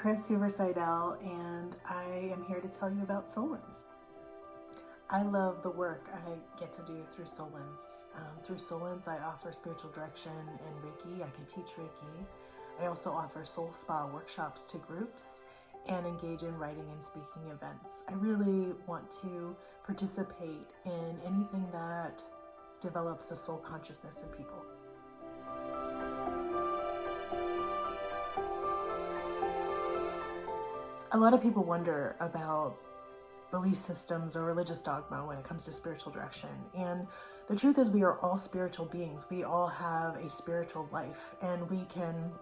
Chris Hoover-Seidel, and I am here to tell you about Soulence. I love the work I get to do through Soulence. Through Soulence, I offer spiritual direction and Reiki. I can teach Reiki. I also offer soul spa workshops to groups and engage in writing and speaking events. I really want to participate in anything that develops the soul consciousness in people. A lot of people wonder about belief systems or religious dogma when it comes to spiritual direction. And the truth is, we are all spiritual beings. We all have a spiritual life, and we can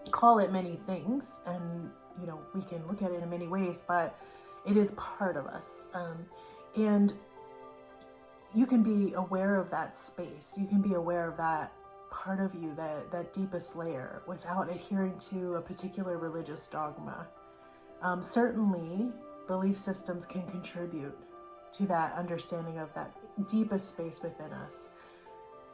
call it many things, and we can look at it in many ways, but it is part of us. And you can be aware of that space. You can be aware of that part of you, that deepest layer, without adhering to a particular religious dogma. Certainly, belief systems can contribute to that understanding of that deepest space within us.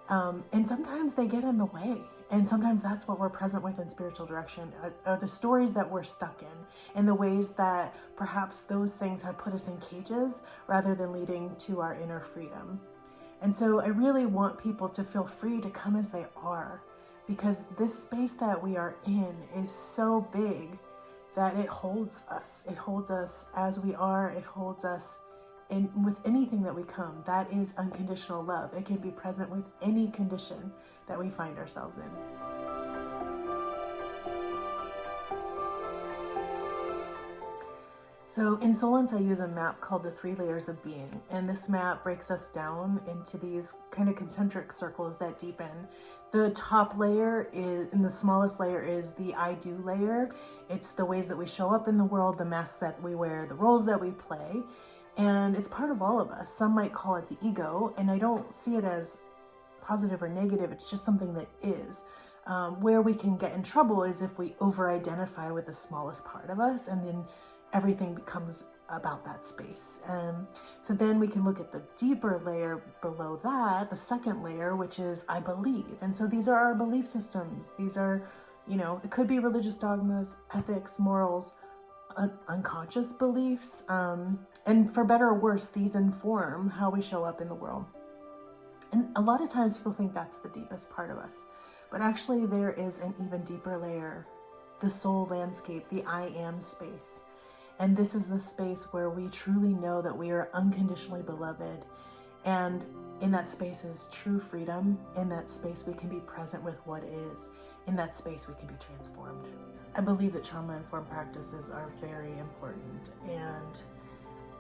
And sometimes they get in the way. And sometimes that's what we're present with in spiritual direction, the stories that we're stuck in, and the ways that perhaps those things have put us in cages rather than leading to our inner freedom. And so I really want people to feel free to come as they are, because this space that we are in is so big that it holds us. It holds us as we are. It holds us with anything that we come. That is unconditional love. It can be present with any condition that we find ourselves in. So in Soulence, I use a map called the 3 layers of being. And this map breaks us down into these kind of concentric circles that deepen. The top layer is, and the smallest layer is the I do layer. It's the ways that we show up in the world, the masks that we wear, the roles that we play. And it's part of all of us. Some might call it the ego, and I don't see it as positive or negative. It's just something that is. Where we can get in trouble is if we over-identify with the smallest part of us, and then everything becomes about that space. So then we can look at the deeper layer below that, the second layer, which is I believe. And so these are our belief systems. These are, it could be religious dogmas, ethics, morals, unconscious beliefs. And for better or worse, these inform how we show up in the world. And a lot of times people think that's the deepest part of us. But actually there is an even deeper layer, the soul landscape, the I am space. And this is the space where we truly know that we are unconditionally beloved. And in that space is true freedom. In that space, we can be present with what is. In that space, we can be transformed. I believe that trauma-informed practices are very important. And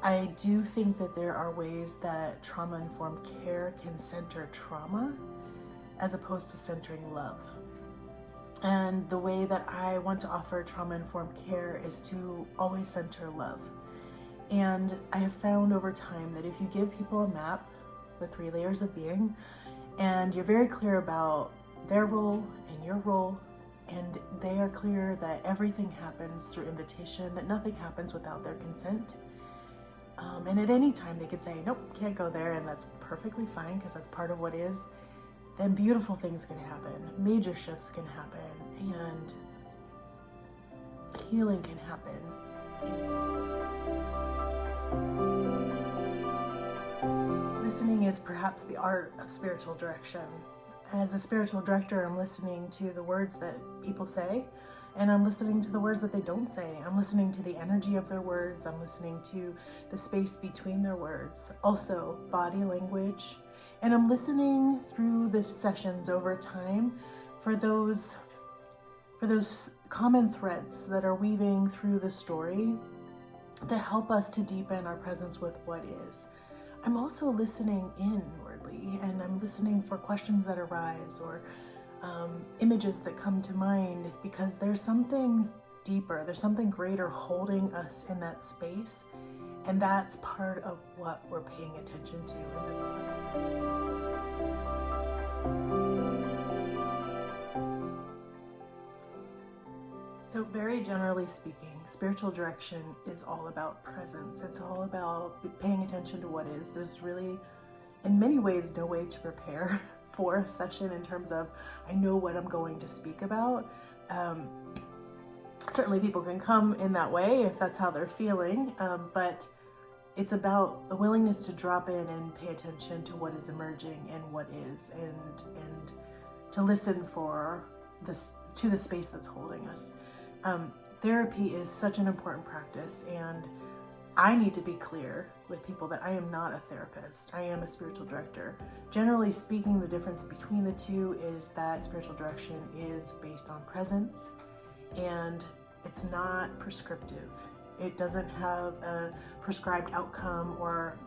I do think that there are ways that trauma-informed care can center trauma as opposed to centering love. And the way that I want to offer trauma-informed care is to always center love. And I have found over time that if you give people a map, the 3 layers of being, and you're very clear about their role and your role, and they are clear that everything happens through invitation, that nothing happens without their consent. And at any time they could say, nope, can't go there, and that's perfectly fine because that's part of what is. Then beautiful things can happen, major shifts can happen, and healing can happen. Listening is perhaps the art of spiritual direction. As a spiritual director, I'm listening to the words that people say, and I'm listening to the words that they don't say. I'm listening to the energy of their words. I'm listening to the space between their words. Also, body language. And I'm listening through the sessions over time for those common threads that are weaving through the story that help us to deepen our presence with what is. I'm also listening inwardly, and I'm listening for questions that arise or images that come to mind, because there's something deeper, there's something greater holding us in that space. And that's part of what we're paying attention to. And that's part So very generally speaking, spiritual direction is all about presence. It's all about paying attention to what is. There's really, in many ways, no way to prepare for a session in terms of, I know what I'm going to speak about. Certainly people can come in that way if that's how they're feeling, but it's about a willingness to drop in and pay attention to what is emerging and what is, and to listen for this, to the space that's holding us. Therapy is such an important practice, and I need to be clear with people that I am not a therapist. I am a spiritual director. Generally speaking, the difference between the two is that spiritual direction is based on presence, and it's not prescriptive. It doesn't have a prescribed outcome or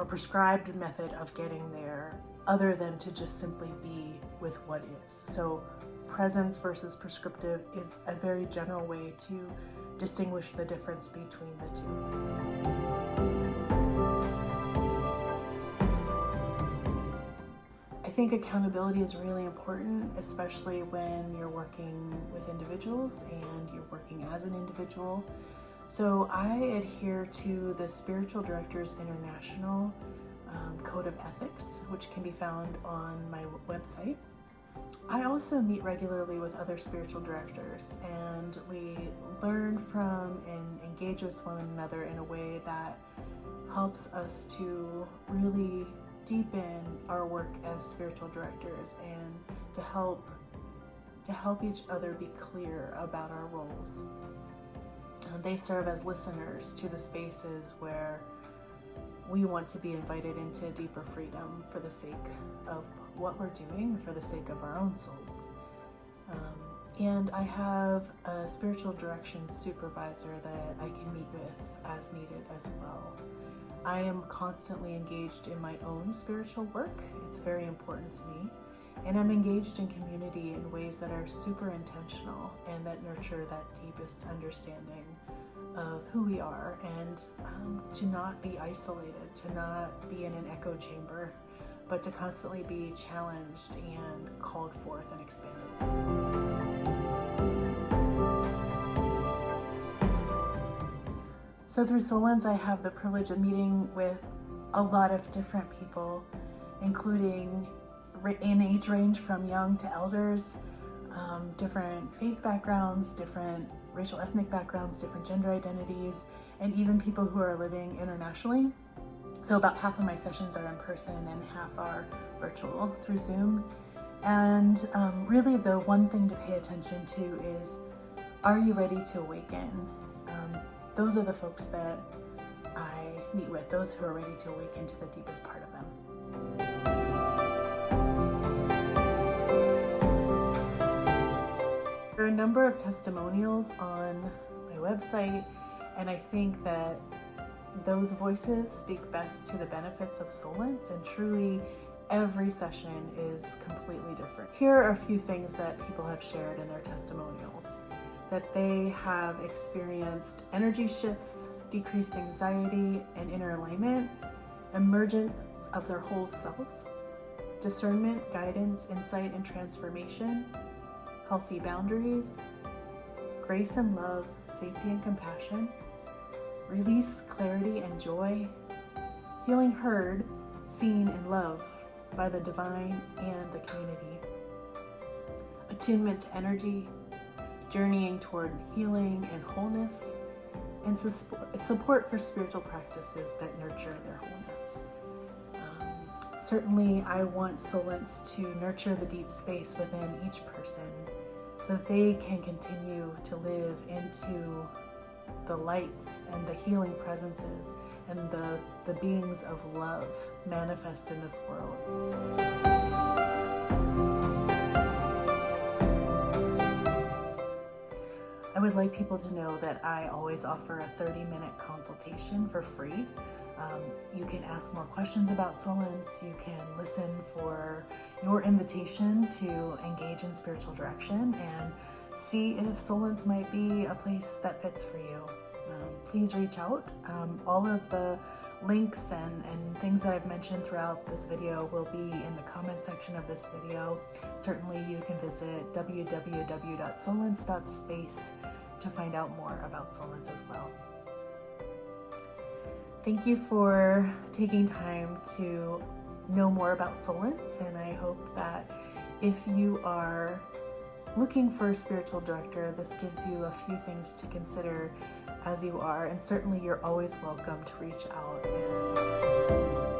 prescribed method of getting there, other than to just simply be with what is. So presence versus prescriptive is a very general way to distinguish the difference between the two. I think accountability is really important, especially when you're working with individuals and you're working as an individual. So I adhere to the Spiritual Directors International Code of Ethics, which can be found on my website. I also meet regularly with other spiritual directors, and we learn from and engage with one another in a way that helps us to really deepen our work as spiritual directors, and to help each other be clear about our roles. They serve as listeners to the spaces where we want to be invited into deeper freedom for the sake of what we're doing, for the sake of our own souls. And I have a spiritual direction supervisor that I can meet with as needed as well. I am constantly engaged in my own spiritual work. It's very important to me. And I'm engaged in community in ways that are super intentional and that nurture that deepest understanding of who we are, and to not be isolated, to not be in an echo chamber, but to constantly be challenged and called forth and expanded. So through Soulence, I have the privilege of meeting with a lot of different people, including in age range from young to elders, different faith backgrounds, different racial ethnic backgrounds, different gender identities, and even people who are living internationally. So about half of my sessions are in person and half are virtual through Zoom. And really the one thing to pay attention to is, are you ready to awaken? Those are the folks that I meet with, those who are ready to awaken to the deepest part of them. There are a number of testimonials on my website, and I think that those voices speak best to the benefits of Soulence, and truly every session is completely different. Here are a few things that people have shared in their testimonials: that they have experienced energy shifts, decreased anxiety and inner alignment, emergence of their whole selves, discernment, guidance, insight, and transformation, healthy boundaries, grace and love, safety and compassion, release, clarity, and joy, feeling heard, seen, and loved by the divine and the community, attunement to energy, journeying toward healing and wholeness, and support for spiritual practices that nurture their wholeness. Certainly, I want Soulence to nurture the deep space within each person so that they can continue to live into the lights and the healing presences and the beings of love manifest in this world. I would like people to know that I always offer a 30-minute consultation for free. You can ask more questions about Soulence. You can listen for your invitation to engage in spiritual direction and see if Soulence might be a place that fits for you. Please reach out. All of the links and things that I've mentioned throughout this video will be in the comment section of this video. Certainly you can visit www.soulence.space to find out more about Soulence as well. Thank you for taking time to know more about Soulence, and I hope that if you are looking for a spiritual director, this gives you a few things to consider as you are, and certainly you're always welcome to reach out and